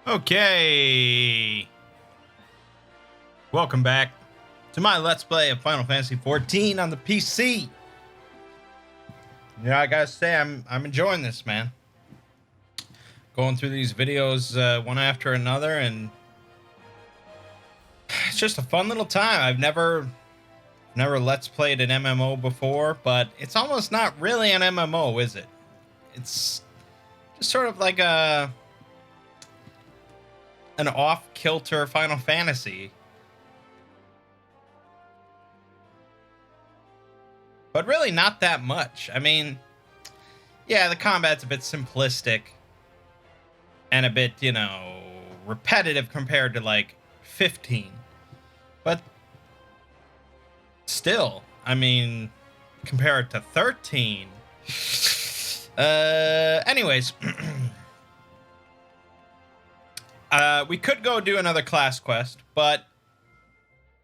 Okay. Welcome back to my Let's Play of Final Fantasy XIV on the PC. Yeah, I gotta say, I'm enjoying this, man. Going through these videos one after another, and it's just a fun little time. I've never Let's Played an MMO before, but it's almost not really an MMO, is it? It's just sort of like an off-kilter Final Fantasy. But really not that much. I mean, yeah, the combat's a bit simplistic and a bit, repetitive compared to, like, 15. But still, I mean, compared to 13. Anyways. We could go do another class quest, but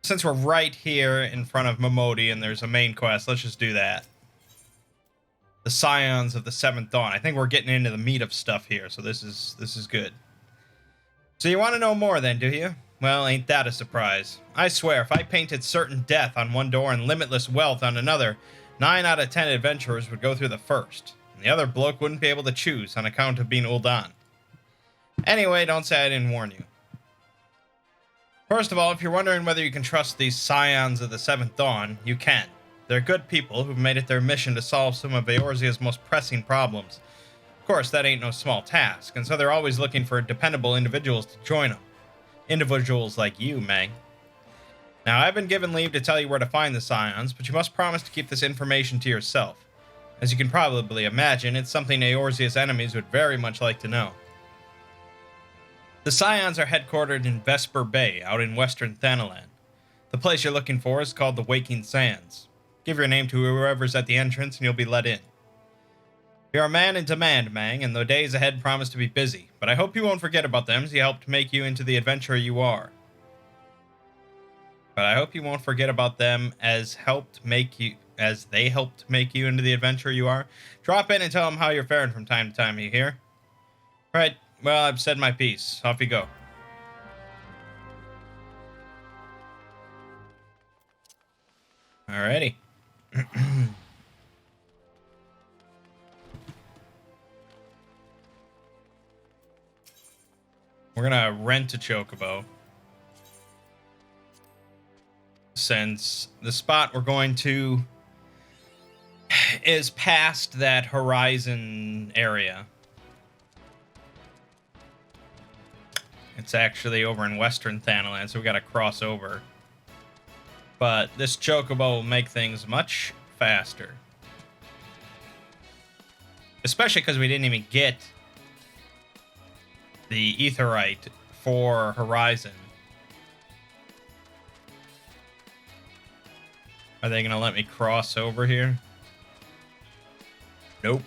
since we're right here in front of Momodi and there's a main quest, let's just do that. The Scions of the Seventh Dawn. I think we're getting into the meat of stuff here, so this is good. So you want to know more then, do you? Well, ain't that a surprise. I swear, if I painted certain death on one door and limitless wealth on another, 9 out of 10 adventurers would go through the first, and the other bloke wouldn't be able to choose on account of being Ul'dan. Anyway, don't say I didn't warn you. First of all, if you're wondering whether you can trust these Scions of the Seventh Dawn, you can. They're good people who've made it their mission to solve some of Eorzea's most pressing problems. Of course, that ain't no small task, and so they're always looking for dependable individuals to join them. Individuals like you, Mangg. Now, I've been given leave to tell you where to find the Scions, but you must promise to keep this information to yourself. As you can probably imagine, it's something Eorzea's enemies would very much like to know. The Scions are headquartered in Vesper Bay, out in western Thanalan. The place you're looking for is called the Waking Sands. Give your name to whoever's at the entrance and you'll be let in. You're a man in demand, Mangg, and the days ahead promise to be busy, but I hope you won't forget about them as they helped make you into the adventurer you are. But I hope you won't forget about them as they helped make you into the adventurer you are. Drop in and tell them how you're faring from time to time, you hear? Right. Well, I've said my piece. Off you go. Alrighty. We're gonna rent a Chocobo, since the spot we're going to is past that horizon area. It's actually over in western Thanalan, so we gotta cross over. But this Chocobo will make things much faster. Especially because we didn't even get the Aetheryte for Horizon. Are they gonna let me cross over here? Nope.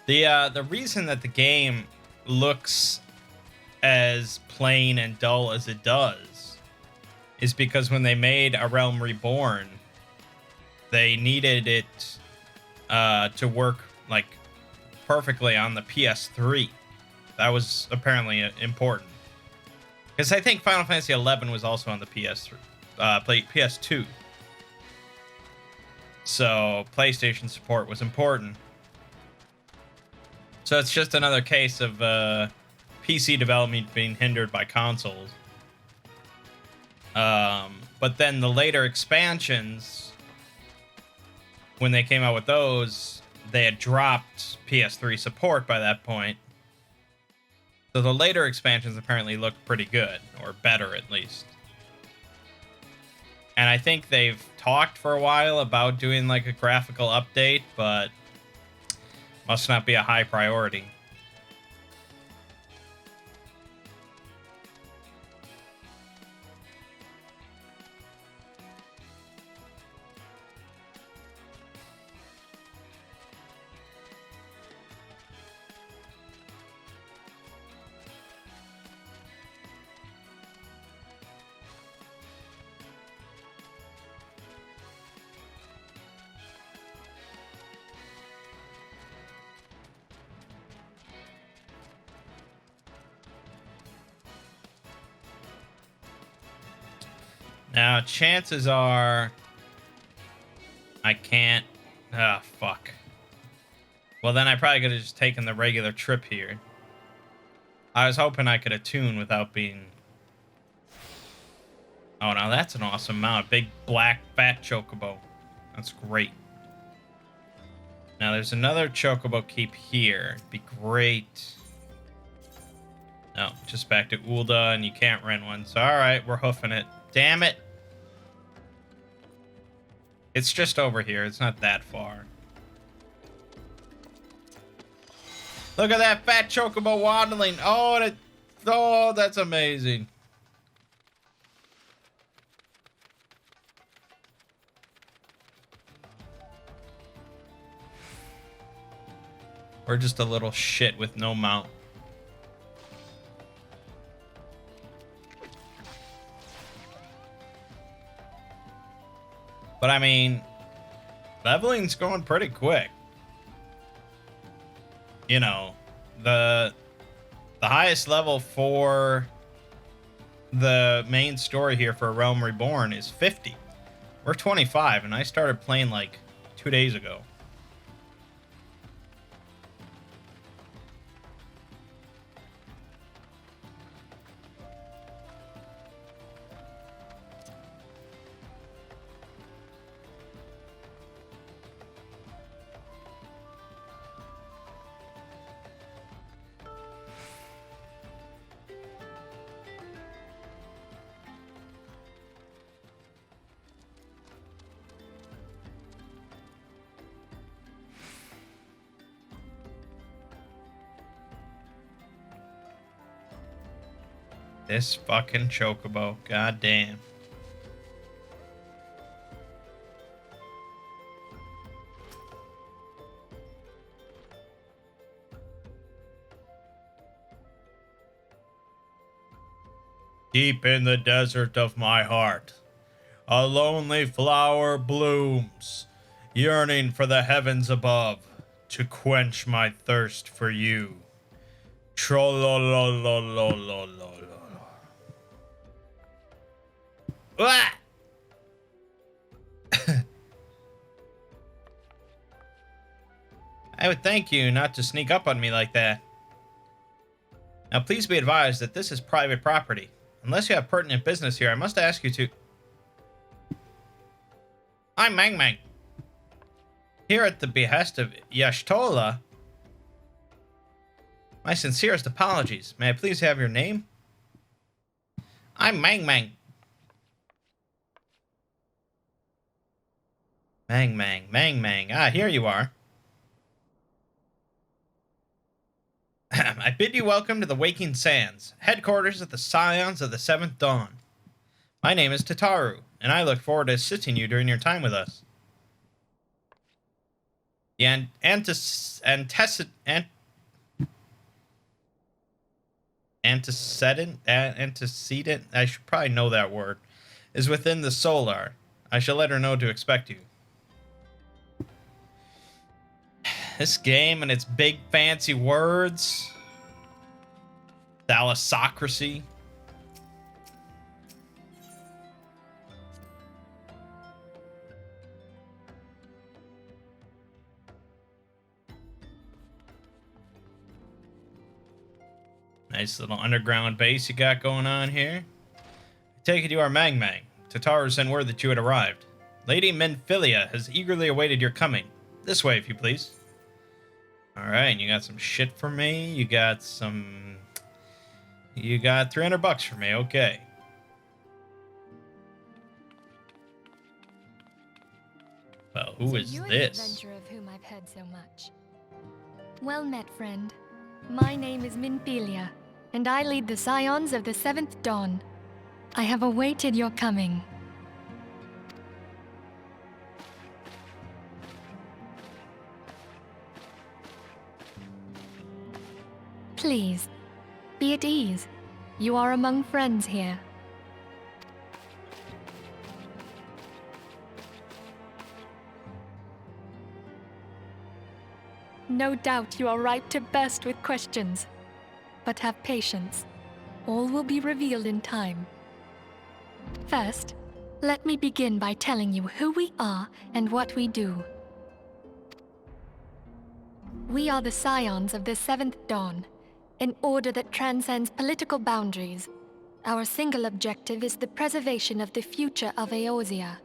The reason that the game looks as plain and dull as it does is because when they made A Realm Reborn, they needed it to work like perfectly on the PS3. That was apparently important, because I think Final Fantasy XI was also on the PS3, PS2. So PlayStation support was important. So it's just another case of PC development being hindered by consoles. But then the later expansions, when they came out with those, they had dropped PS3 support by that point. So the later expansions apparently look pretty good, or better at least. And I think they've talked for a while about doing like a graphical update, but must not be a high priority. Now, chances are I can't. Ah, fuck. Well, then I probably could have just taken the regular trip here. I was hoping I could attune without being... Oh, now that's an awesome mount. Big, black, fat Chocobo. That's great. Now, there's another Chocobo keep here. It'd be great. No, just back to Ulda, and you can't rent one. So, alright, we're hoofing it. Damn it! It's just over here. It's not that far. Look at that fat Chocobo waddling. Oh, that's amazing. We're just a little shit with no mount. But I mean, leveling's going pretty quick. You know, the highest level for the main story here for Realm Reborn is 50. We're 25, and I started playing like 2 days ago. This fucking Chocobo. God damn. Deep in the desert of my heart, a lonely flower blooms, yearning for the heavens above to quench my thirst for you. Trollolololololol. Ah! I would thank you not to sneak up on me like that. Now, please be advised that this is private property. Unless you have pertinent business here, I must ask you to... I'm Mangg. Here at the behest of Y'shtola. My sincerest apologies. May I please have your name? I'm Mangg. Mangg. Ah, here you are. I bid you welcome to the Waking Sands, headquarters of the Scions of the Seventh Dawn. My name is Tataru, and I look forward to assisting you during your time with us. The antecedent, I should probably know that word, is within the solar. I shall let her know to expect you. This game and its big fancy words. Thalassocracy. Nice little underground base you got going on here. I take it you are Mangg. Tataru sent word that you had arrived. Lady Menphilia has eagerly awaited your coming. This way, if you please. Alright, you got some shit for me. You got 300 bucks for me. Okay. Well, who is you're this? The adventurer of whom I've heard so much. Well met, friend. My name is Menphilia, and I lead the Scions of the Seventh Dawn. I have awaited your coming. Please, be at ease. You are among friends here. No doubt you are ripe to burst with questions. But have patience. All will be revealed in time. First, Let me begin by telling you who we are and what we do. We are the Scions of the 7th Dawn, an order that transcends political boundaries. Our single objective is the preservation of the future of Eorzea.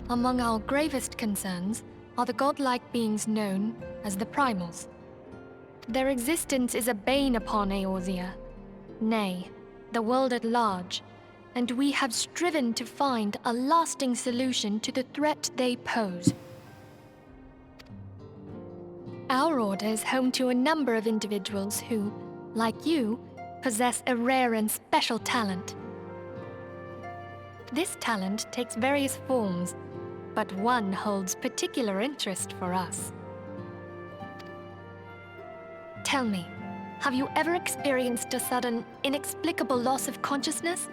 Among our gravest concerns are the godlike beings known as the Primals. Their existence is a bane upon Eorzea, nay, the world at large, and we have striven to find a lasting solution to the threat they pose. Our order is home to a number of individuals who, like you, possess a rare and special talent. This talent takes various forms, but one holds particular interest for us. Tell me, have you ever experienced a sudden, inexplicable loss of consciousness?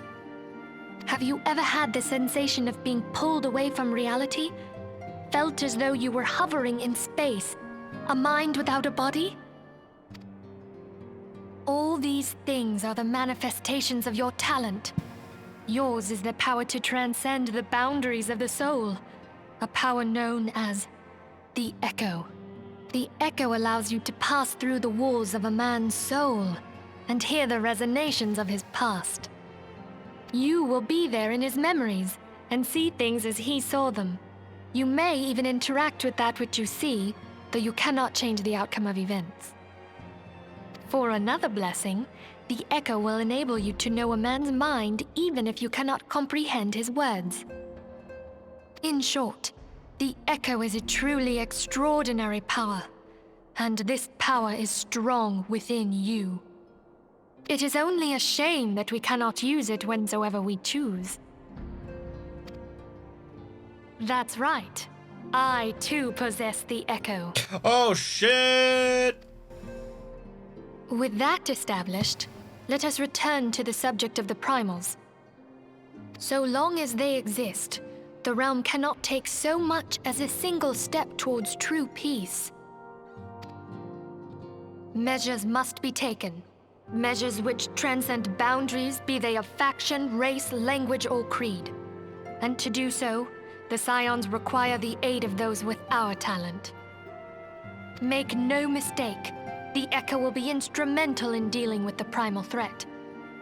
Have you ever had the sensation of being pulled away from reality? Felt as though you were hovering in space, a mind without a body? All these things are the manifestations of your talent. Yours is the power to transcend the boundaries of the soul, a power known as the Echo. The Echo allows you to pass through the walls of a man's soul and hear the resonations of his past. You will be there in his memories and see things as he saw them. You may even interact with that which you see, though you cannot change the outcome of events. For another blessing, the Echo will enable you to know a man's mind even if you cannot comprehend his words. In short, the Echo is a truly extraordinary power, and this power is strong within you. It is only a shame that we cannot use it whensoever we choose. That's right. I too possess the Echo. Oh, shit! With that established, let us return to the subject of the Primals. So long as they exist, the realm cannot take so much as a single step towards true peace. Measures must be taken. Measures which transcend boundaries, be they of faction, race, language, or creed. And to do so, the Scions require the aid of those with our talent. Make no mistake, the Echo will be instrumental in dealing with the primal threat.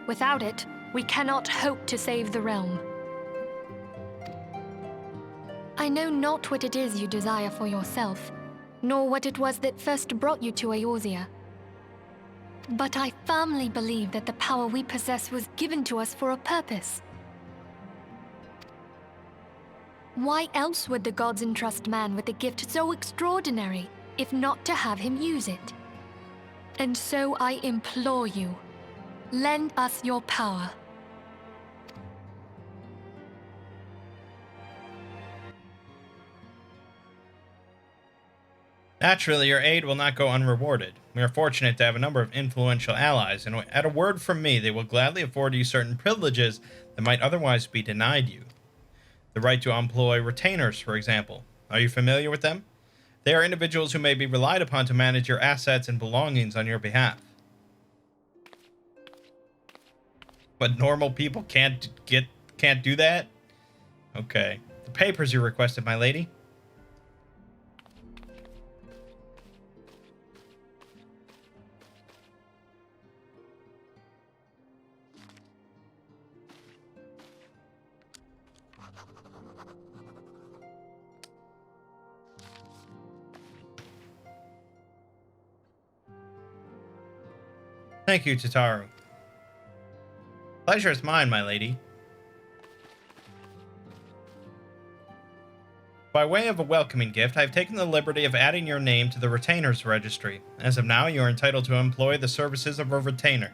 Without it, we cannot hope to save the realm. I know not what it is you desire for yourself, nor what it was that first brought you to Eorzea. But I firmly believe that the power we possess was given to us for a purpose. Why else would the gods entrust man with a gift so extraordinary, if not to have him use it? And so I implore you, lend us your power. Naturally, your aid will not go unrewarded. We are fortunate to have a number of influential allies, and at a word from me, they will gladly afford you certain privileges that might otherwise be denied you. The right to employ retainers, for example. Are you familiar with them? They are individuals who may be relied upon to manage your assets and belongings on your behalf. But normal people can't do that? Okay. The papers you requested, my lady. Thank you, Tataru. Pleasure is mine, my lady. By way of a welcoming gift, I have taken the liberty of adding your name to the retainers registry. As of now, you are entitled to employ the services of a retainer.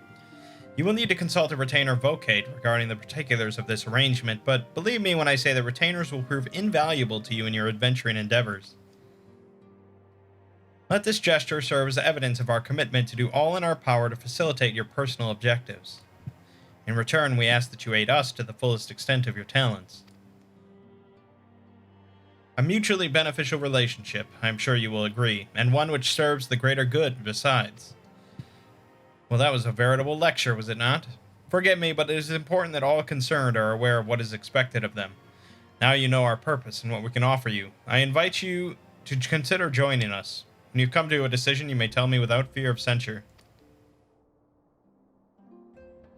You will need to consult a retainer vocate regarding the particulars of this arrangement, but believe me when I say that retainers will prove invaluable to you in your adventuring endeavors. Let this gesture serve as evidence of our commitment to do all in our power to facilitate your personal objectives. In return, we ask that you aid us to the fullest extent of your talents. A mutually beneficial relationship, I am sure you will agree, and one which serves the greater good besides. Well, that was a veritable lecture, was it not? Forgive me, but it is important that all concerned are aware of what is expected of them. Now you know our purpose and what we can offer you. I invite you to consider joining us. When you come to a decision, you may tell me without fear of censure.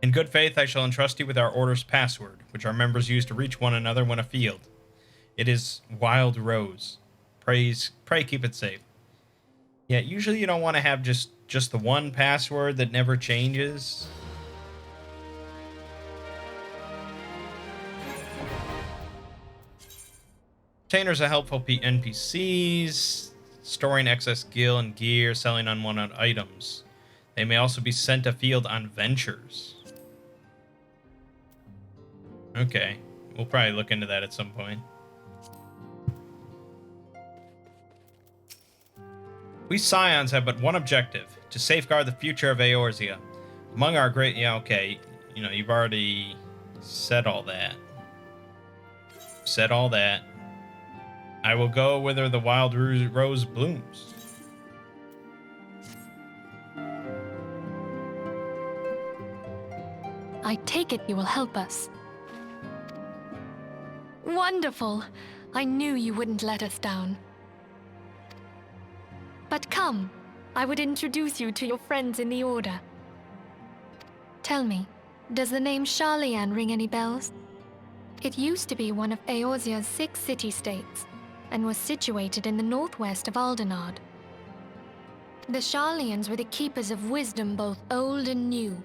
In good faith, I shall entrust you with our order's password, which our members use to reach one another when afield. It is Wild Rose. Pray keep it safe. Yeah, usually you don't want to have just the one password that never changes. Obtainers are helpful NPCs, storing excess gil and gear, selling unwanted items. They may also be sent afield on ventures. Okay, we'll probably look into that at some point. We Scions have but one objective, to safeguard the future of Eorzea. Among our great... Yeah, okay, you know, you've already said all that. Said all that. I will go whither the wild rose blooms. I take it you will help us. Wonderful! I knew you wouldn't let us down. But come, I would introduce you to your friends in the Order. Tell me, does the name Sharlayan ring any bells? It used to be one of Eorzea's 6 city-states, and was situated in the northwest of Aldenard. The Sharlayans were the keepers of wisdom both old and new.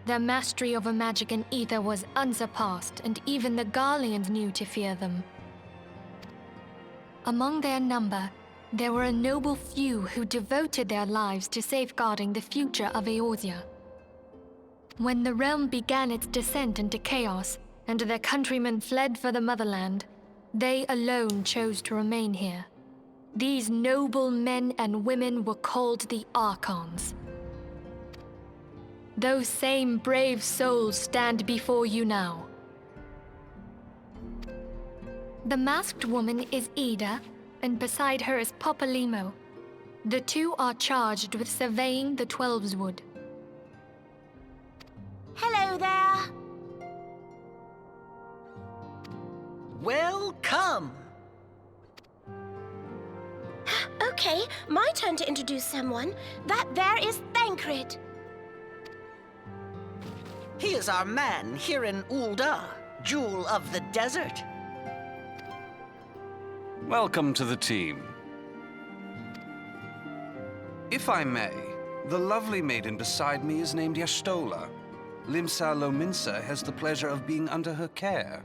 Their mastery over magic and ether was unsurpassed, and even the Garleans knew to fear them. Among their number, there were a noble few who devoted their lives to safeguarding the future of Eorzea. When the realm began its descent into chaos, and their countrymen fled for the motherland, they alone chose to remain here. These noble men and women were called the Archons. Those same brave souls stand before you now. The masked woman is Ida, and beside her is Popalimo. The two are charged with surveying the Twelveswood. Hello there. Welcome. Okay, my turn to introduce someone. That there is Thancred. He is our man here in Ul'dah, Jewel of the Desert. Welcome to the team. If I may, the lovely maiden beside me is named Y'shtola. Limsa Lominsa has the pleasure of being under her care.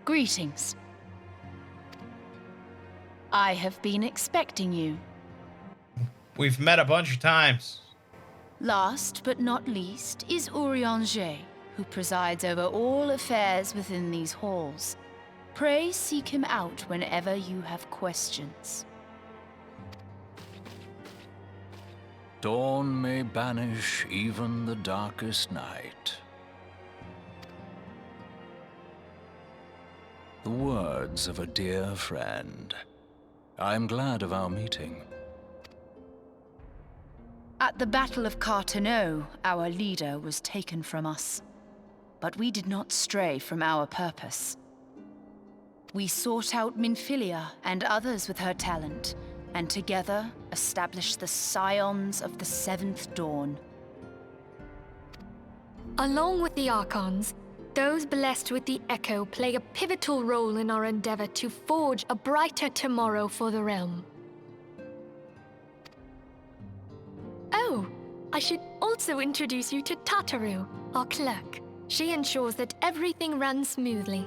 Greetings. I have been expecting you. We've met a bunch of times. Last but not least is Urianger, who presides over all affairs within these halls. Pray seek him out whenever you have questions. Dawn may banish even the darkest night. The words of a dear friend. I'm glad of our meeting. At the Battle of Carteneau, our leader was taken from us. But we did not stray from our purpose. We sought out Minfilia and others with her talent, and together established the Scions of the Seventh Dawn. Along with the Archons, those blessed with the Echo play a pivotal role in our endeavor to forge a brighter tomorrow for the realm. Oh, I should also introduce you to Tataru, our clerk. She ensures that everything runs smoothly.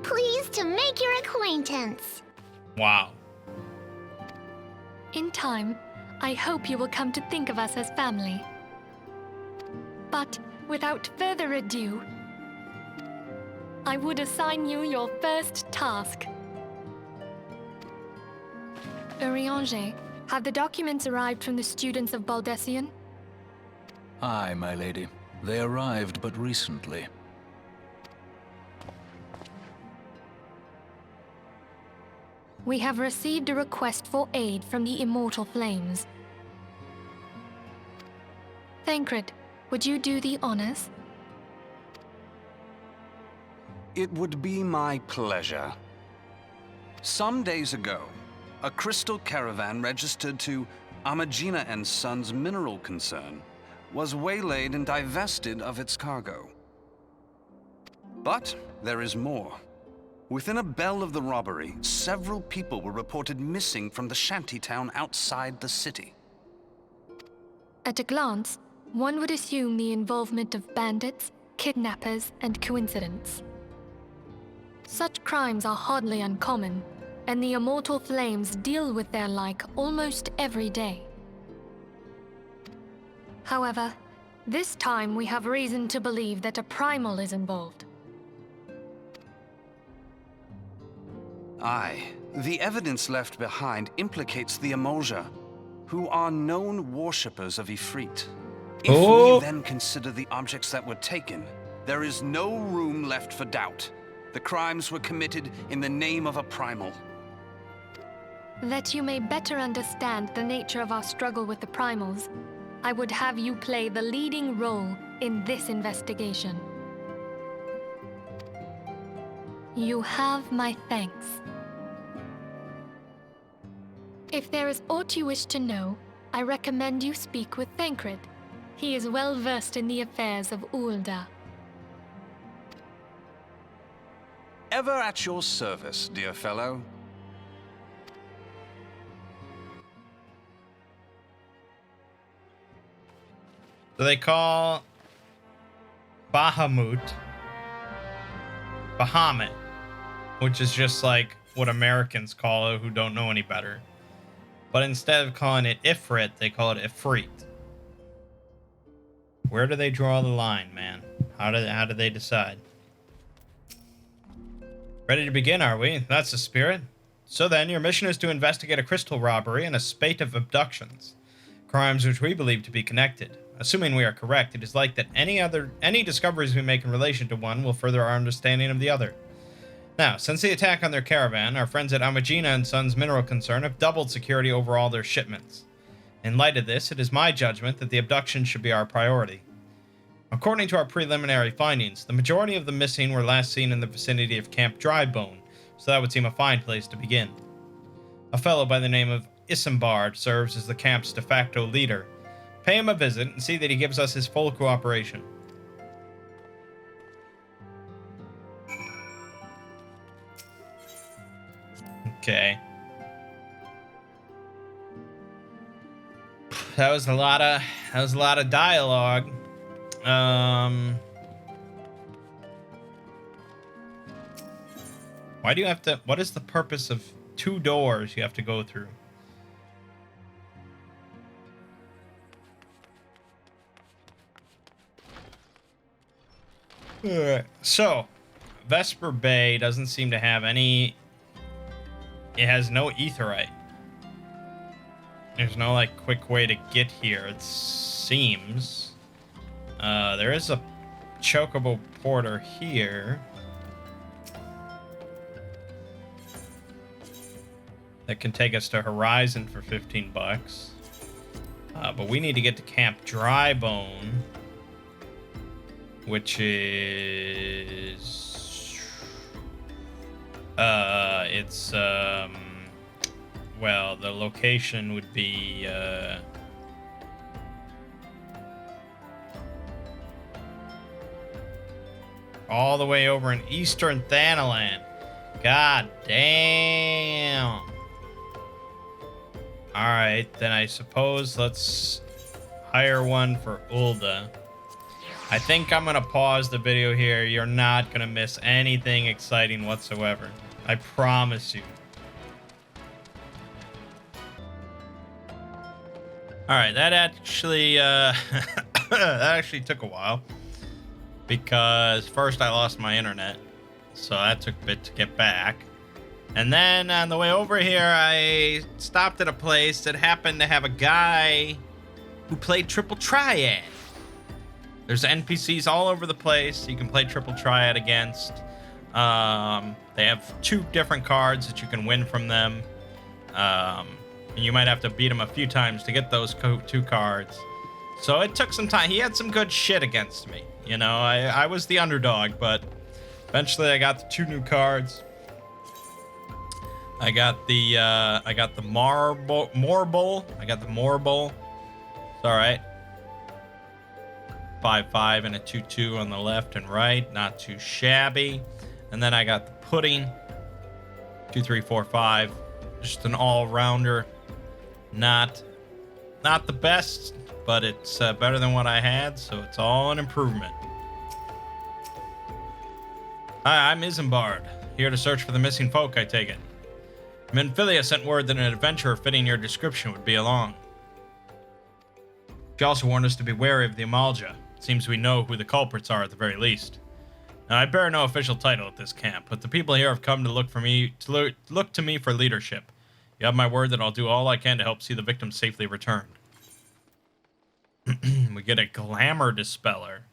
Pleased to make your acquaintance. Wow. In time, I hope you will come to think of us as family. But without further ado, I would assign you your first task. Urianger, have the documents arrived from the students of Baldessian? Aye, my lady. They arrived but recently. We have received a request for aid from the Immortal Flames. Thancred, would you do the honors? It would be my pleasure. Some days ago, a crystal caravan registered to Amagina and Sons mineral concern was waylaid and divested of its cargo. But there is more. Within a bell of the robbery, several people were reported missing from the shantytown outside the city. At a glance, one would assume the involvement of bandits, kidnappers, and coincidence. Such crimes are hardly uncommon, and the Immortal Flames deal with their like almost every day. However, this time we have reason to believe that a Primal is involved. Aye, the evidence left behind implicates the Emulja, who are known worshippers of Ifrit. If we then consider the objects that were taken, there is no room left for doubt. The crimes were committed in the name of a Primal. That you may better understand the nature of our struggle with the Primals, I would have you play the leading role in this investigation. You have my thanks. If there is aught you wish to know, I recommend you speak with Thancred. He is well versed in the affairs of Ul'dah. Ever at your service, dear fellow. So they call Bahamut Bahamut, which is just like what Americans call it who don't know any better. But instead of calling it Ifrit, they call it Ifrit. Where do they draw the line, man? How do they decide? Ready to begin, are we? That's the spirit. So then, your mission is to investigate a crystal robbery and a spate of abductions. Crimes which we believe to be connected. Assuming we are correct, it is like that any discoveries we make in relation to one will further our understanding of the other. Now, since the attack on their caravan, our friends at Amagina and Sons Mineral Concern have doubled security over all their shipments. In light of this, it is my judgment that the abduction should be our priority. According to our preliminary findings, the majority of the missing were last seen in the vicinity of Camp Drybone, so that would seem a fine place to begin. A fellow by the name of Isambard serves as the camp's de facto leader. Pay him a visit and see that he gives us his full cooperation. Okay. That was a lot of dialogue. Why do you have to... What is the purpose of 2 doors you have to go through? So, Vesper Bay doesn't seem to have any... It has no aetheryte. There's no, like, quick way to get here, it seems. There is a Chocobo porter here. That can take us to Horizon for 15 bucks. But we need to get to Camp Drybone, which is... it's, well, the location would be, all the way over in Eastern Thanalan. God damn. Alright, then I suppose let's hire one for Ul'dah. I think I'm gonna pause the video here. You're not gonna miss anything exciting whatsoever. I promise you. Alright, that actually that actually took a while. Because first I lost my internet. So that took a bit to get back. And then on the way over here, I stopped at a place that happened to have a guy who played Triple Triad. There's NPCs all over the place you can play Triple Triad against. They have 2 different cards that you can win from them. And you might have to beat them a few times to get those 2 cards. So it took some time. He had some good shit against me. You know, I was the underdog, but eventually I got the 2 new cards. I got the marble. I got the marble. It's all right. 5/5 and a 2/2 on the left and right, not too shabby. And then I got the pudding. 2, 3, 4, 5. Just an all-rounder. Not the best, but it's better than what I had, so it's all an improvement. Hi, I'm Isambard, here to search for the missing folk, I take it. Minfilia sent word that an adventurer fitting your description would be along. She also warned us to be wary of the Amalja. It seems we know who the culprits are at the very least. Now, I bear no official title at this camp, but the people here have come to look to me for leadership. You have my word that I'll do all I can to help see the victims safely returned. We get a Glamour Dispeller.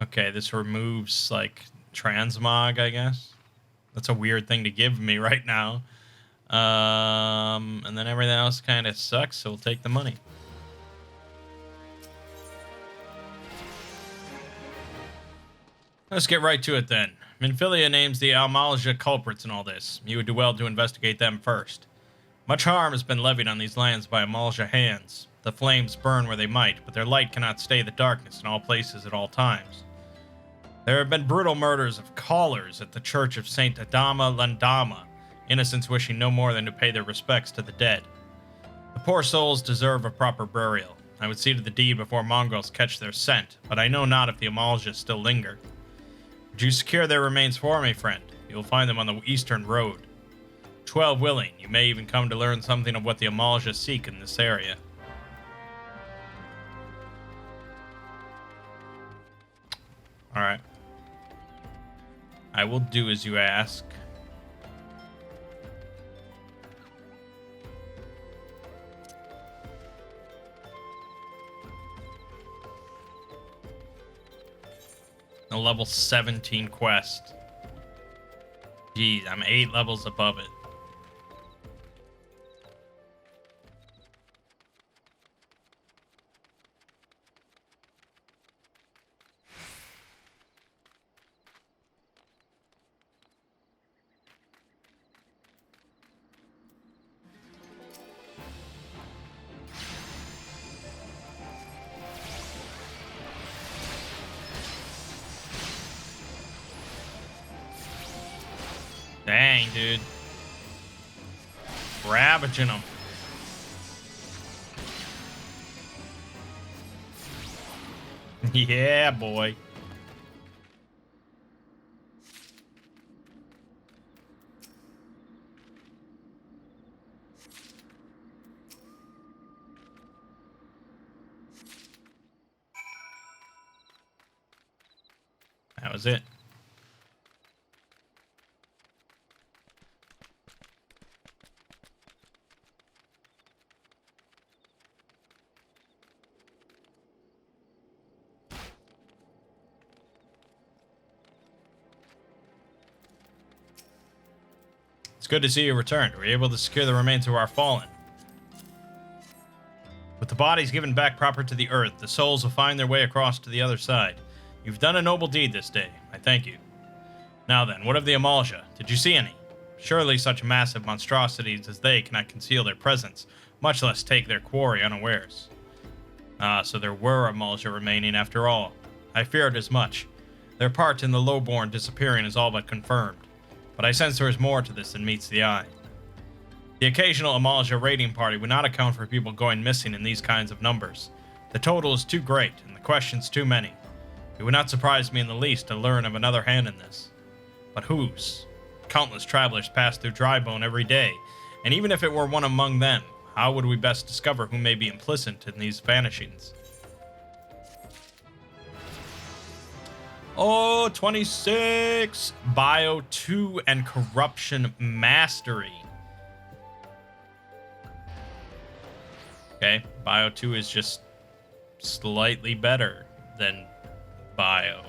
Okay, this removes, like, transmog, I guess. That's a weird thing to give me right now. And then everything else kind of sucks, so we'll take the money. Let's get right to it then. Minfilia names the Amalja culprits in all this. You would do well to investigate them first. Much harm has been levied on these lands by Amalja hands. The flames burn where they might, but their light cannot stay the darkness in all places at all times. There have been brutal murders of callers at the church of Saint Adama Landama, innocents wishing no more than to pay their respects to the dead. The poor souls deserve a proper burial. I would see to the deed before mongrels catch their scent, but I know not if the Amalja still linger. Would you secure their remains for me, friend? You will find them on the eastern road. 12 willing, you may even come to learn something of what the Amalja seek in this area. Alright. I will do as you ask. A level 17 quest. Jeez, I'm 8 levels above it. Dang, dude. Ravaging them. Yeah, boy. That was it. It's good to see you returned. We're able to secure the remains of our fallen. With the bodies given back proper to the earth, the souls will find their way across to the other side. You've done a noble deed this day. I thank you. Now then, what of the Amalja? Did you see any? Surely such massive monstrosities as they cannot conceal their presence, much less take their quarry unawares. Ah, so there were Amalja remaining after all. I feared as much. Their part in the lowborn disappearing is all but confirmed. But I sense there is more to this than meets the eye. The occasional Amalja raiding party would not account for people going missing in these kinds of numbers. The total is too great, and the questions too many. It would not surprise me in the least to learn of another hand in this. But whose? Countless travelers pass through Drybone every day, and even if it were one among them, how would we best discover who may be implicit in these vanishings? Oh, 26! Bio 2 and Corruption Mastery. Okay, Bio 2 is just slightly better than Bio.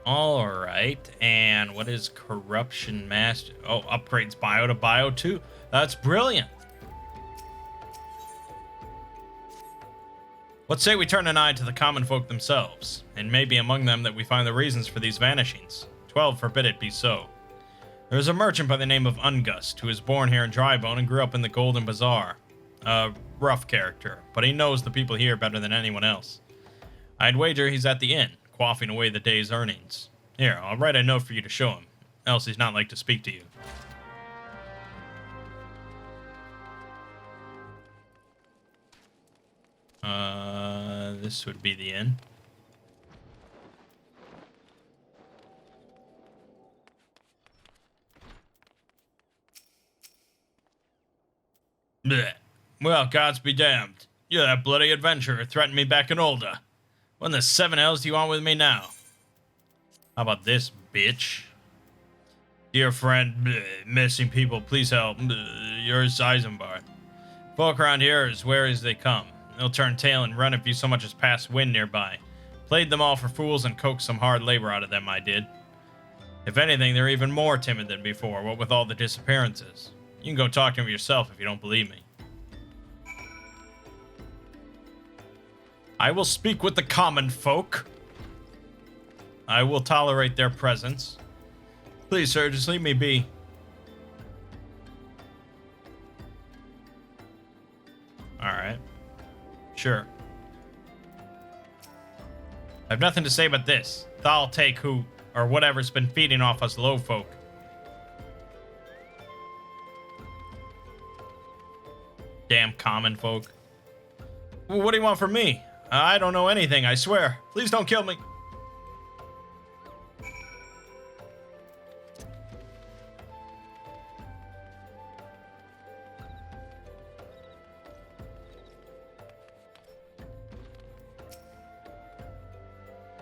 Alright, and what is Corruption Master? Oh, upgrades Bio to Bio 2. That's brilliant. What say we turn an eye to the common folk themselves, and maybe among them that we find the reasons for these vanishings. 12 forbid it be so. There is a merchant by the name of Ungust, who was born here in Drybone and grew up in the Golden Bazaar. A rough character, but he knows the people here better than anyone else. I'd wager he's at the inn, quaffing away the day's earnings. Here, I'll write a note for you to show him, else he's not like to speak to you. This would be the inn. Blech. Well, gods be damned. You're that bloody adventurer who threatened me back in Olda. What in the 7 hells do you want with me now? How about this, bitch? Dear friend, missing people, please help. Yours, Eisenbart. Folk around here are as wary as they come. They'll turn tail and run if you so much as pass wind nearby. Played them all for fools and coaxed some hard labor out of them, I did. If anything, they're even more timid than before, what with all the disappearances. You can go talk to them yourself if you don't believe me. I will speak with the common folk. I will tolerate their presence. Please, sir, just leave me be. Alright. Sure. I have nothing to say but this. Thou'll take who, or whatever's been feeding off us low folk. Damn common folk. What do you want from me? I don't know anything, I swear. Please don't kill me.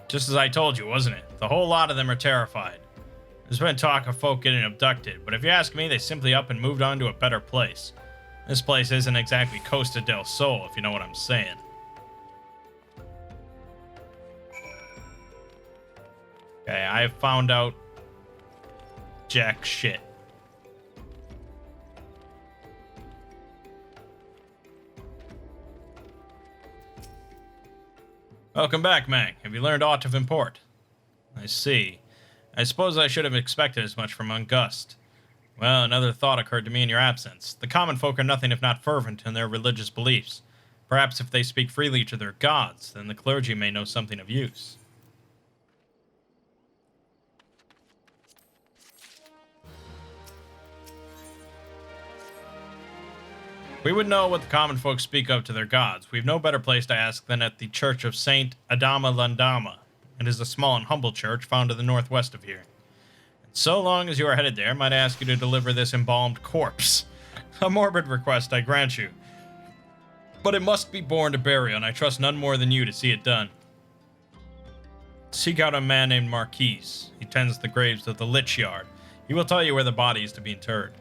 Just as I told you, wasn't it? The whole lot of them are terrified. There's been talk of folk getting abducted, but if you ask me, they simply up and moved on to a better place. This place isn't exactly Costa del Sol, if you know what I'm saying. Okay, I have found out jack shit. Welcome back, Mangg. Have you learned aught of import? I see. I suppose I should have expected as much from Ungust. Well, another thought occurred to me in your absence. The common folk are nothing if not fervent in their religious beliefs. Perhaps if they speak freely to their gods, then the clergy may know something of use. We would know what the common folk speak of to their gods. We've no better place to ask than at the church of Saint Adama Landama. It is a small and humble church found to the northwest of here. And so long as you are headed there, might I ask you to deliver this embalmed corpse. A morbid request, I grant you. But it must be borne to burial, and I trust none more than you to see it done. Seek out a man named Marquise. He tends the graves of the Lich Yard. He will tell you where the body is to be interred.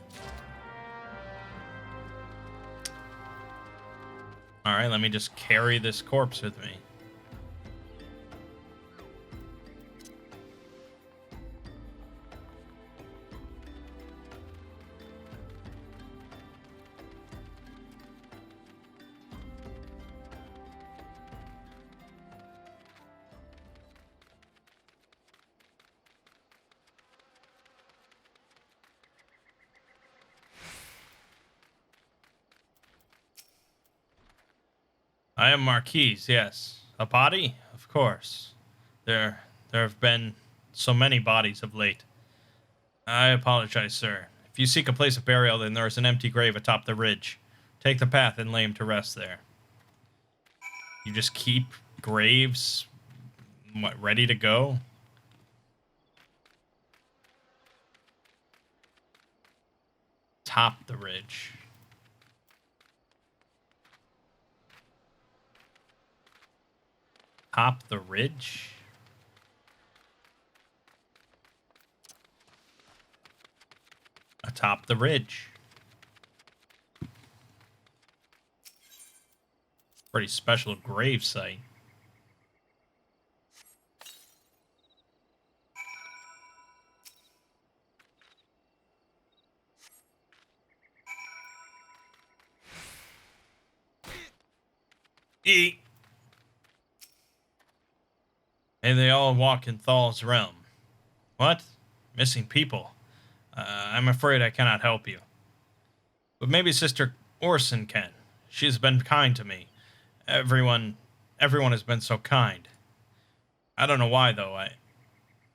Alright, let me just carry this corpse with me. I am Marquise, yes. A body? Of course. There have been so many bodies of late. I apologize, sir. If you seek a place of burial, then there is an empty grave atop the ridge. Take the path and lay him to rest there. You just keep graves, ready to go? Top the ridge. Top the ridge? Atop the ridge. Pretty special grave site. Eat. May they all walk in Thal's realm. What? Missing people? I'm afraid I cannot help you. But maybe Sister Orson can. She has been kind to me. Everyone has been so kind. I don't know why, though.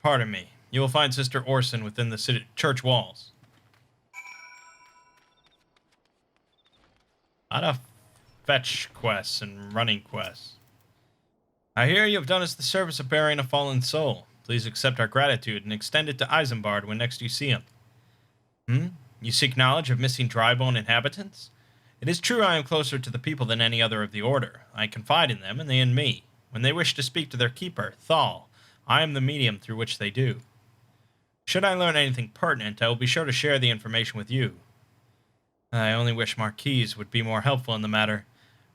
Pardon me. You will find Sister Orson within the church walls. A lot of fetch quests and running quests. I hear you have done us the service of burying a fallen soul. Please accept our gratitude and extend it to Isambard when next you see him. You seek knowledge of missing drybone inhabitants? It is true I am closer to the people than any other of the Order. I confide in them, and they in me. When they wish to speak to their keeper, Thal, I am the medium through which they do. Should I learn anything pertinent, I will be sure to share the information with you. I only wish Marquise would be more helpful in the matter.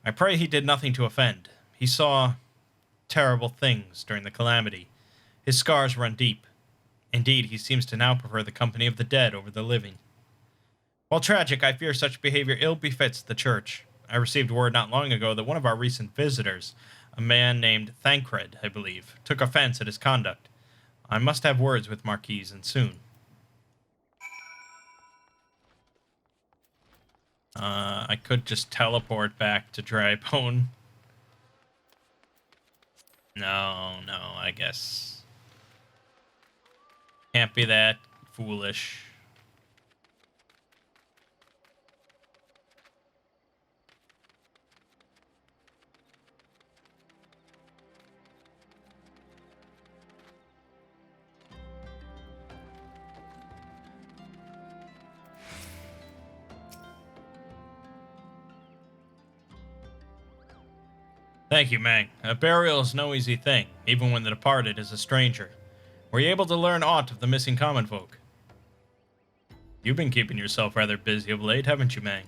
I pray he did nothing to offend. He saw terrible things during the calamity. His scars run deep. Indeed, he seems to now prefer the company of the dead over the living. While tragic, I fear such behavior ill befits the church. I received word not long ago that one of our recent visitors, a man named Thancred, I believe, took offense at his conduct. I must have words with Marquise, and soon. I could just teleport back to Drybone. No, I guess. Can't be that foolish. Thank you, Mangg. A burial is no easy thing, even when the departed is a stranger. Were you able to learn aught of the missing common folk? You've been keeping yourself rather busy of late, haven't you, Mangg?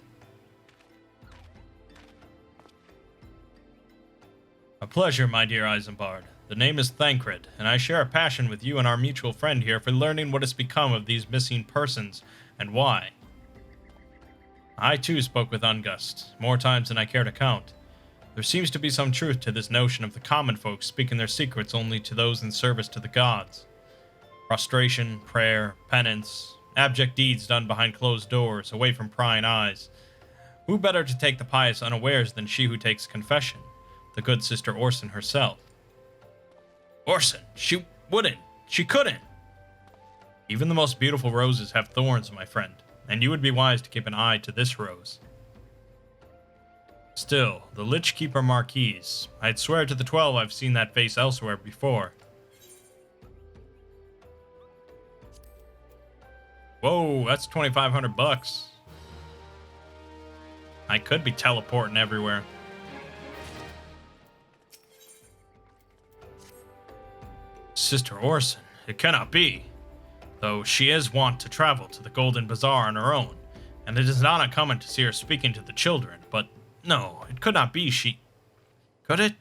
A pleasure, my dear Isambard. The name is Thancred, and I share a passion with you and our mutual friend here for learning what has become of these missing persons, and why. I, too, spoke with Ungust, more times than I care to count. There seems to be some truth to this notion of the common folk speaking their secrets only to those in service to the gods. Prostration, prayer, penance, abject deeds done behind closed doors, away from prying eyes. Who better to take the pious unawares than she who takes confession, the good Sister Orson herself? Orson! She wouldn't! She couldn't! Even the most beautiful roses have thorns, my friend, and you would be wise to keep an eye to this rose. Still, the Lich Keeper Marquise. I'd swear to the 12 I've seen that face elsewhere before. Whoa, that's 2,500 bucks. I could be teleporting everywhere. Sister Orson, it cannot be. Though she is wont to travel to the Golden Bazaar on her own, and it is not uncommon to see her speaking to the children, but no, it could not be she. Could it?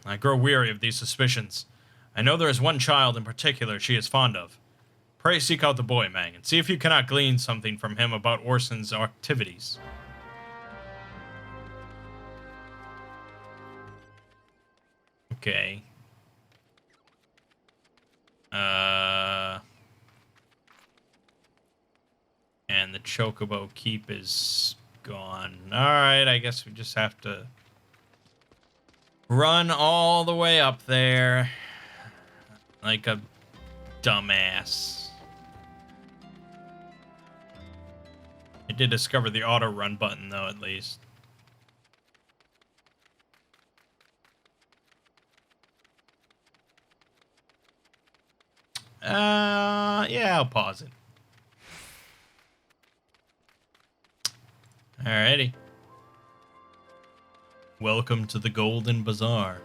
I grow weary of these suspicions. I know there is one child in particular she is fond of. Pray seek out the boy, Mangg, and see if you cannot glean something from him about Orson's activities. Okay. And the Chocobo keep is gone. Alright, I guess we just have to run all the way up there like a dumbass. I did discover the auto run button though, at least. Yeah, I'll pause it. Alrighty. Welcome to the Golden Bazaar.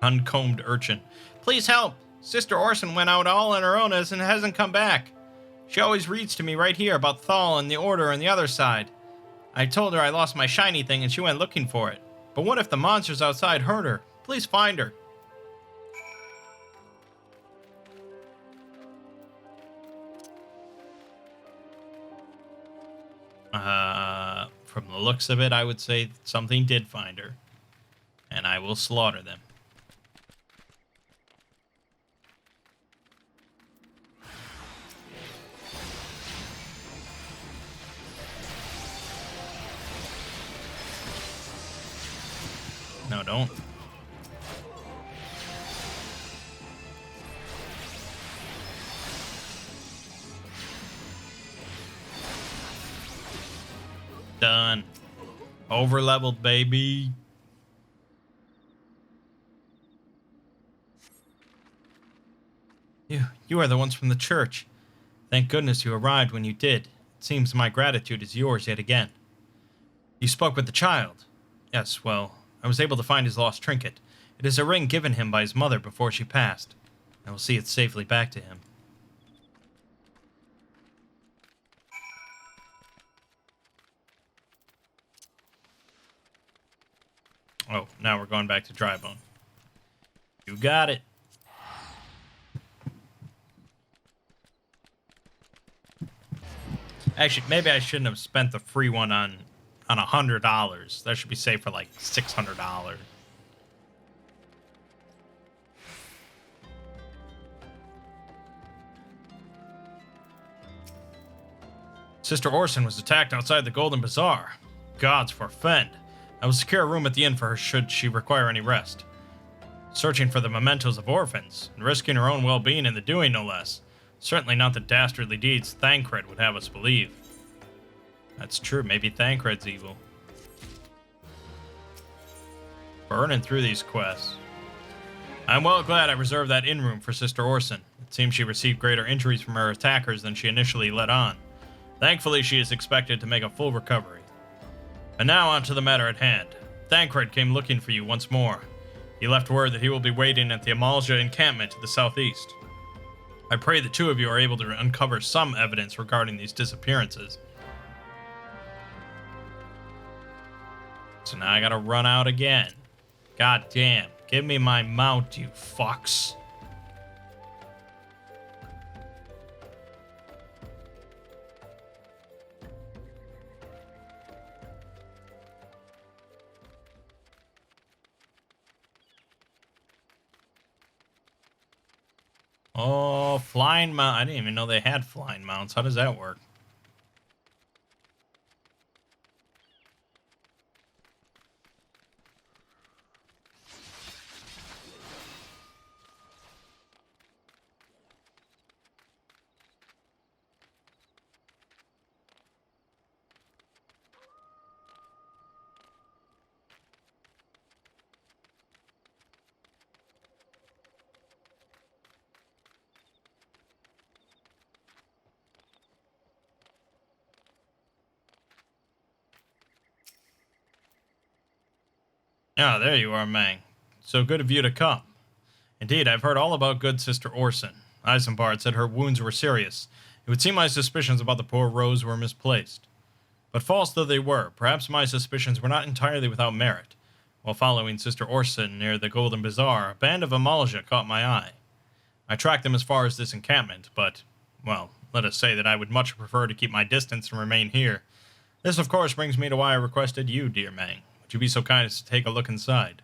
Uncombed urchin. Please help! Sister Orson went out all on her own and hasn't come back. She always reads to me right here about Thal and the Order on the other side. I told her I lost my shiny thing and she went looking for it. But what if the monsters outside hurt her? Please find her. From the looks of it, I would say something did find her. And I will slaughter them. No, don't. Done. Over-leveled, baby. You are the ones from the church. Thank goodness you arrived when you did. It seems my gratitude is yours yet again. You spoke with the child. Yes, well, I was able to find his lost trinket. It is a ring given him by his mother before she passed. I will see it safely back to him. Oh, now we're going back to Drybone. You got it. Actually, maybe I shouldn't have spent the free one on $100. That should be saved for like $600. Sister Orson was attacked outside the Golden Bazaar. Gods forfend. I will secure a room at the inn for her should she require any rest. Searching for the mementos of orphans, and risking her own well-being in the doing, no less. Certainly not the dastardly deeds Thancred would have us believe. That's true, maybe Thancred's evil. Burning through these quests. I'm well glad I reserved that inn room for Sister Orson. It seems she received greater injuries from her attackers than she initially let on. Thankfully, she is expected to make a full recovery. And now on to the matter at hand. Thancred came looking for you once more. He left word that he will be waiting at the Amalja encampment to the southeast. I pray the two of you are able to uncover some evidence regarding these disappearances. So now I gotta run out again. God damn. Give me my mount, you fucks. Oh, flying mount. I didn't even know they had flying mounts. How does that work? Ah, there you are, Mangg. So good of you to come. Indeed, I've heard all about good Sister Orson. Isambard said her wounds were serious. It would seem my suspicions about the poor Rose were misplaced. But false though they were, perhaps my suspicions were not entirely without merit. While following Sister Orson near the Golden Bazaar, a band of Amalja caught my eye. I tracked them as far as this encampment, but, well, let us say that I would much prefer to keep my distance and remain here. This, of course, brings me to why I requested you, dear Mangg. Would you be so kind as to take a look inside?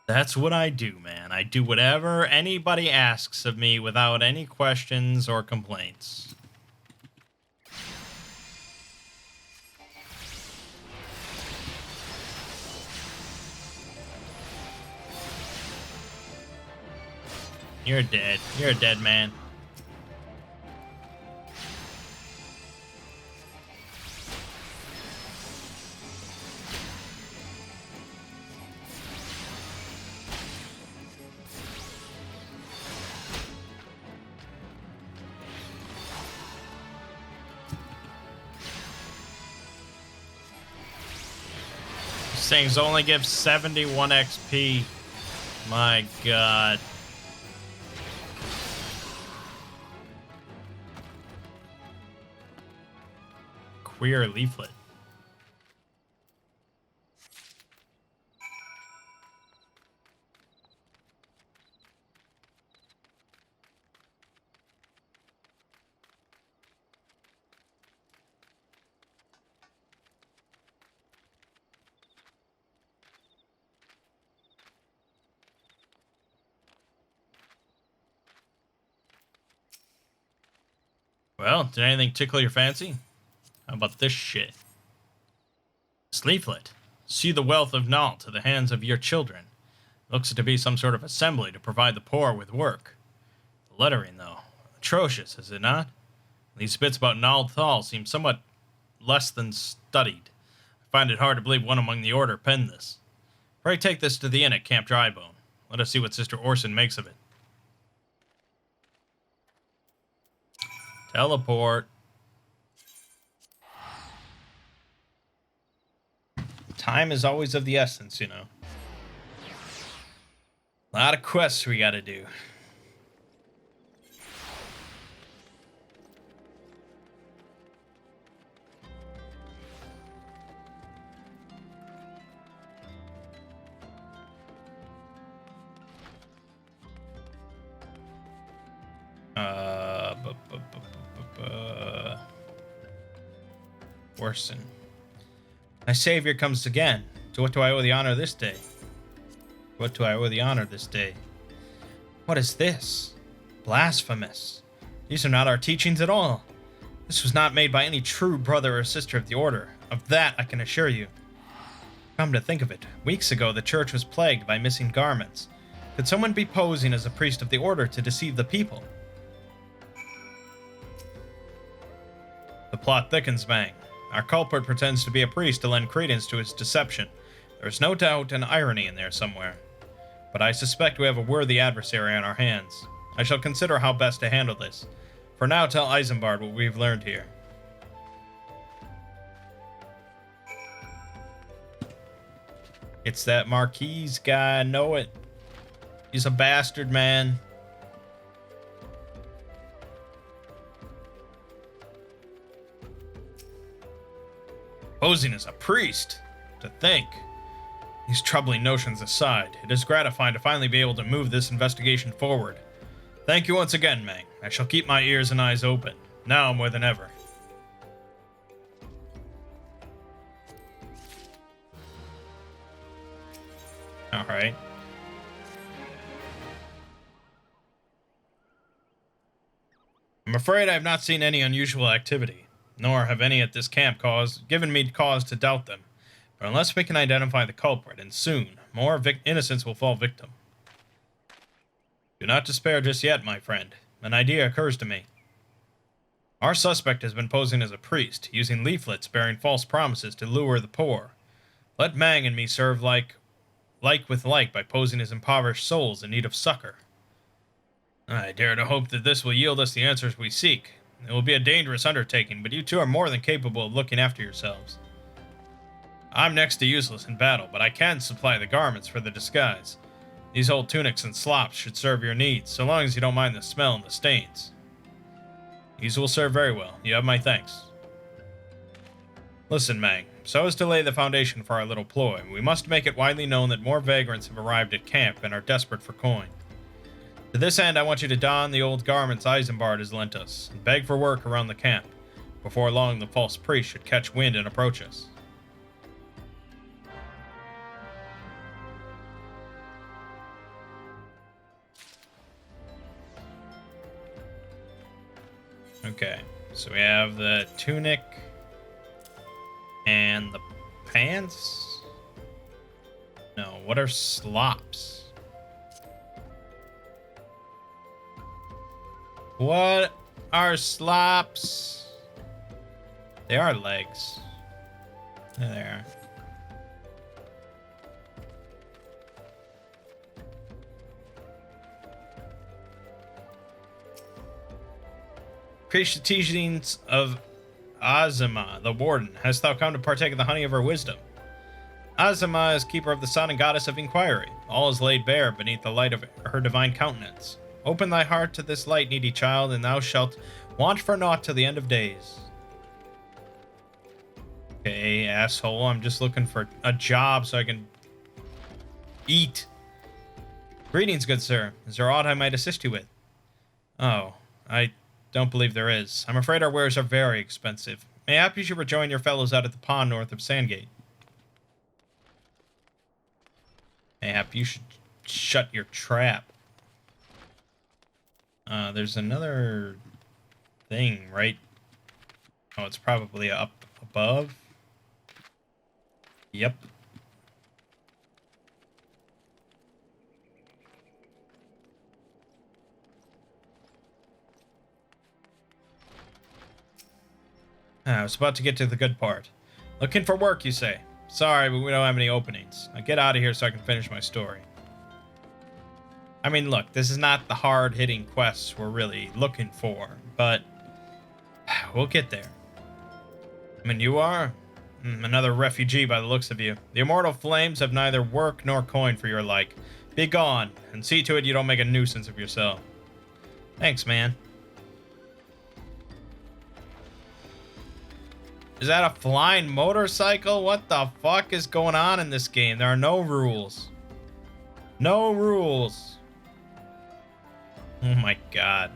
That's what I do, man. I do whatever anybody asks of me without any questions or complaints. You're dead. You're a dead man. These things only give 71 XP. My God. Queer leaflet. Well, did anything tickle your fancy? How about this shit? This leaflet. See the wealth of Null to the hands of your children. Looks to be some sort of assembly to provide the poor with work. The lettering, though, atrocious, is it not? These bits about Nald Thal seem somewhat less than studied. I find it hard to believe one among the Order penned this. Pray take this to the inn at Camp Drybone. Let us see what Sister Orson makes of it. Teleport. Time is always of the essence, you know. A lot of quests we gotta do. Orson. My savior comes again. To what do I owe the honor this day? What do I owe the honor this day? What is this? Blasphemous. These are not our teachings at all. This was not made by any true brother or sister of the Order. Of that I can assure you. Come to think of it, weeks ago the church was plagued by missing garments. Could someone be posing as a priest of the Order to deceive the people? The plot thickens, Mangg. Our culprit pretends to be a priest to lend credence to his deception. There is no doubt an irony in there somewhere. But I suspect we have a worthy adversary on our hands. I shall consider how best to handle this. For now, tell Isambard what we've learned here. It's that Marquise guy, I know it. He's a bastard, man. Posing as a priest. To think. These troubling notions aside, it is gratifying to finally be able to move this investigation forward. Thank you once again, Mangg. I shall keep my ears and eyes open, now more than ever. Alright. I'm afraid I have not seen any unusual activity, nor have any at this camp given me cause to doubt them. But unless we can identify the culprit, and soon, more innocents will fall victim. Do not despair just yet, my friend. An idea occurs to me. Our suspect has been posing as a priest, using leaflets bearing false promises to lure the poor. Let Mangg and me serve like with like by posing as impoverished souls in need of succor. I dare to hope that this will yield us the answers we seek. It will be a dangerous undertaking, but you two are more than capable of looking after yourselves. I'm next to useless in battle, but I can supply the garments for the disguise. These old tunics and slops should serve your needs, so long as you don't mind the smell and the stains. These will serve very well. You have my thanks. Listen, Mangg. So as to lay the foundation for our little ploy, we must make it widely known that more vagrants have arrived at camp and are desperate for coin. To this end, I want you to don the old garments Isambard has lent us, and beg for work around the camp. Before long, the false priest should catch wind and approach us. Okay, so we have the tunic and the pants? No, what are slops? What are slops? They are legs. There they are. Preach the teachings of Azima, the warden. Hast thou come to partake of the honey of her wisdom? Azima is keeper of the sun and goddess of inquiry. All is laid bare beneath the light of her divine countenance. Open thy heart to this light, needy child, and thou shalt want for naught till the end of days. Okay, asshole, I'm just looking for a job so I can eat. Greetings, good sir. Is there aught I might assist you with? Oh, I don't believe there is. I'm afraid our wares are very expensive. Mayhap you should rejoin your fellows out at the pond north of Sandgate. Mayhap you should shut your trap. There's another thing right... Oh, it's probably up above. Yep. I was about to get to the good part. Looking for work, you say? Sorry, but we don't have any openings. Now get out of here so I can finish my story. I mean, look, this is not the hard-hitting quests we're really looking for, but we'll get there. I mean, you are? Another refugee by the looks of you. The immortal flames have neither work nor coin for your like. Be gone, and see to it you don't make a nuisance of yourself. Thanks, man. Is that a flying motorcycle? What the fuck is going on in this game? There are no rules. No rules. Oh my god.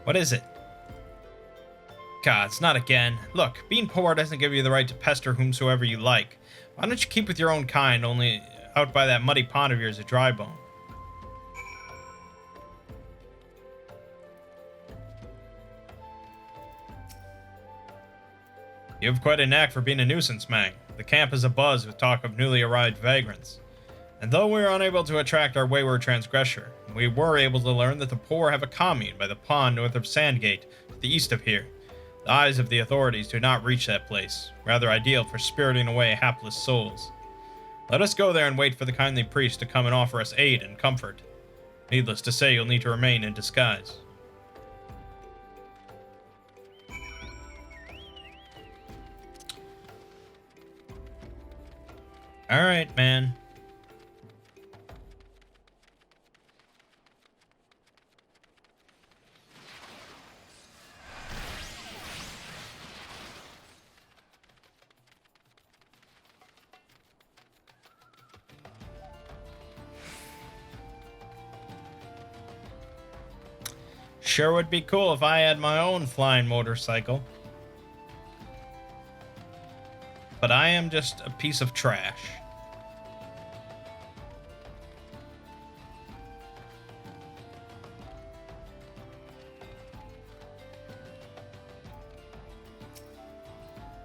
What is it? God, it's not again. Look, being poor doesn't give you the right to pester whomsoever you like. Why don't you keep with your own kind, only out by that muddy pond of yours at Drybone? You have quite a knack for being a nuisance, Mangg. The camp is abuzz with talk of newly arrived vagrants. And though we were unable to attract our wayward transgressor, we were able to learn that the poor have a commune by the pond north of Sandgate, to the east of here. The eyes of the authorities do not reach that place, rather ideal for spiriting away hapless souls. Let us go there and wait for the kindly priest to come and offer us aid and comfort. Needless to say, you'll need to remain in disguise. Alright, man. Sure would be cool if I had my own flying motorcycle. But I am just a piece of trash.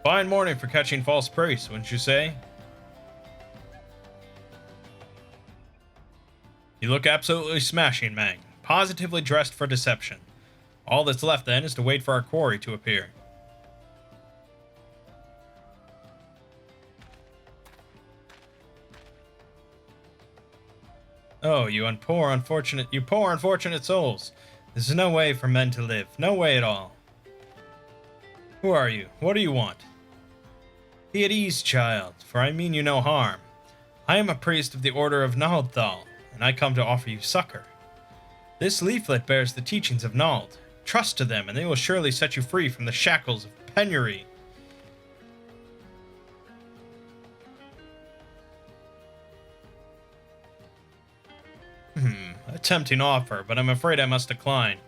Fine morning for catching false priests, wouldn't you say? You look absolutely smashing, Mangg. Positively dressed for deception. All that's left then is to wait for our quarry to appear. Oh, you poor unfortunate souls. This is no way for men to live. No way at all. Who are you? What do you want? Be at ease, child, for I mean you no harm. I am a priest of the Order of Naldthal, and I come to offer you succor. This leaflet bears the teachings of Nald. Trust to them, and they will surely set you free from the shackles of penury. A tempting offer, but I'm afraid I must decline.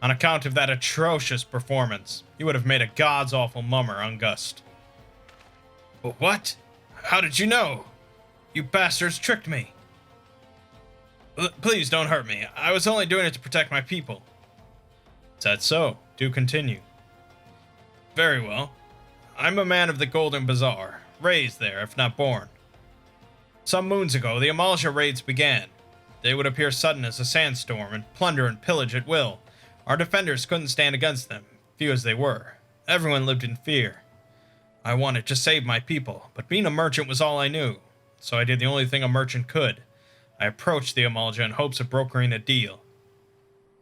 On account of that atrocious performance, you would have made a god's awful mummer, Ungust. But what? How did you know? You bastards tricked me. Please don't hurt me. I was only doing it to protect my people. Is that so? Do continue. Very well. I'm a man of the Golden Bazaar, raised there, if not born. Some moons ago, the Amalja raids began. They would appear sudden as a sandstorm and plunder and pillage at will. Our defenders couldn't stand against them, few as they were. Everyone lived in fear. I wanted to save my people, but being a merchant was all I knew, so I did the only thing a merchant could. I approached the Amalja in hopes of brokering a deal.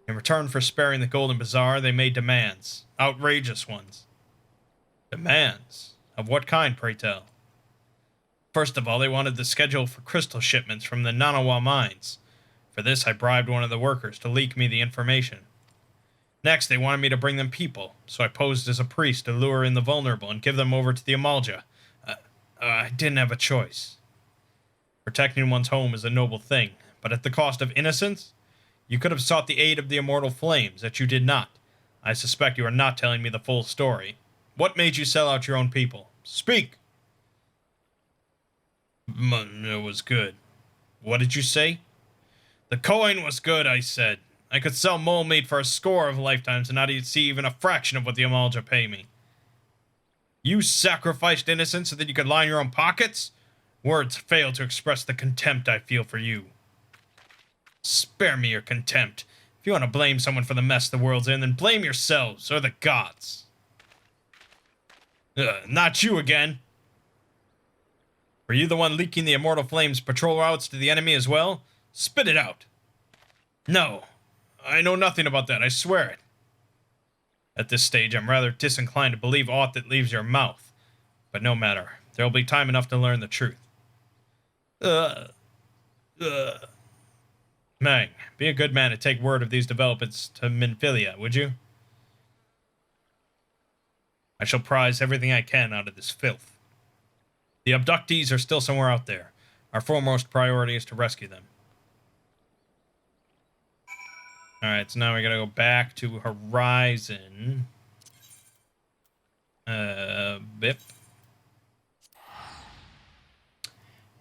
In return for sparing the Golden Bazaar, they made demands, outrageous ones. Demands? Of what kind, pray tell? First of all, they wanted the schedule for crystal shipments from the Nanawa mines. For this, I bribed one of the workers to leak me the information. Next, they wanted me to bring them people, so I posed as a priest to lure in the vulnerable and give them over to the Amalja. I didn't have a choice. Protecting one's home is a noble thing, but at the cost of innocence? You could have sought the aid of the immortal flames, that you did not. I suspect you are not telling me the full story. What made you sell out your own people? Speak! It was good. What did you say? The coin was good, I said. I could sell mole meat for a score of lifetimes and not see even a fraction of what the Amalja pay me. You sacrificed innocence so that you could line your own pockets? Words fail to express the contempt I feel for you. Spare me your contempt. If you want to blame someone for the mess the world's in, then blame yourselves or the gods. Not you again. Were you the one leaking the Immortal Flame's patrol routes to the enemy as well? Spit it out. No, I know nothing about that, I swear it. At this stage, I'm rather disinclined to believe aught that leaves your mouth. But no matter, there will be time enough to learn the truth. Mangg, be a good man to take word of these developments to Minfilia, would you? I shall prize everything I can out of this filth. The abductees are still somewhere out there. Our foremost priority is to rescue them. Alright, so now we gotta go back to Horizon. Bip.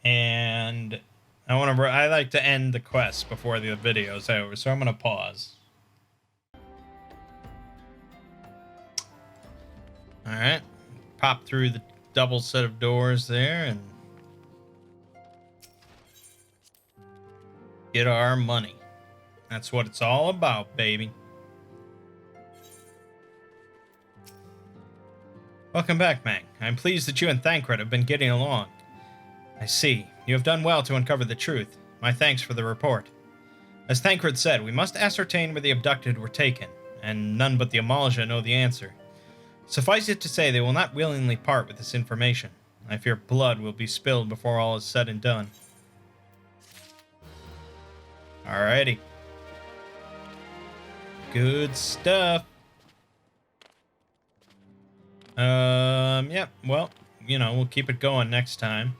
And I like to end the quest before the video's over, so I'm gonna pause. Alright. Pop through the double set of doors there and get our money. That's what it's all about, baby. Welcome back, Mangg. I'm pleased that you and Thancred have been getting along. I see. You have done well to uncover the truth. My thanks for the report. As Thancred said, we must ascertain where the abducted were taken, and none but the Amalja know the answer. Suffice it to say, they will not willingly part with this information. I fear blood will be spilled before all is said and done. Alrighty. Good stuff. Yeah, well, you know, we'll keep it going next time.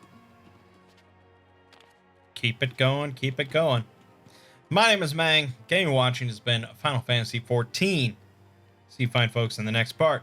Keep it going, keep it going. My name is Mangg. Game you're watching has been Final Fantasy XIV. See you fine folks in the next part.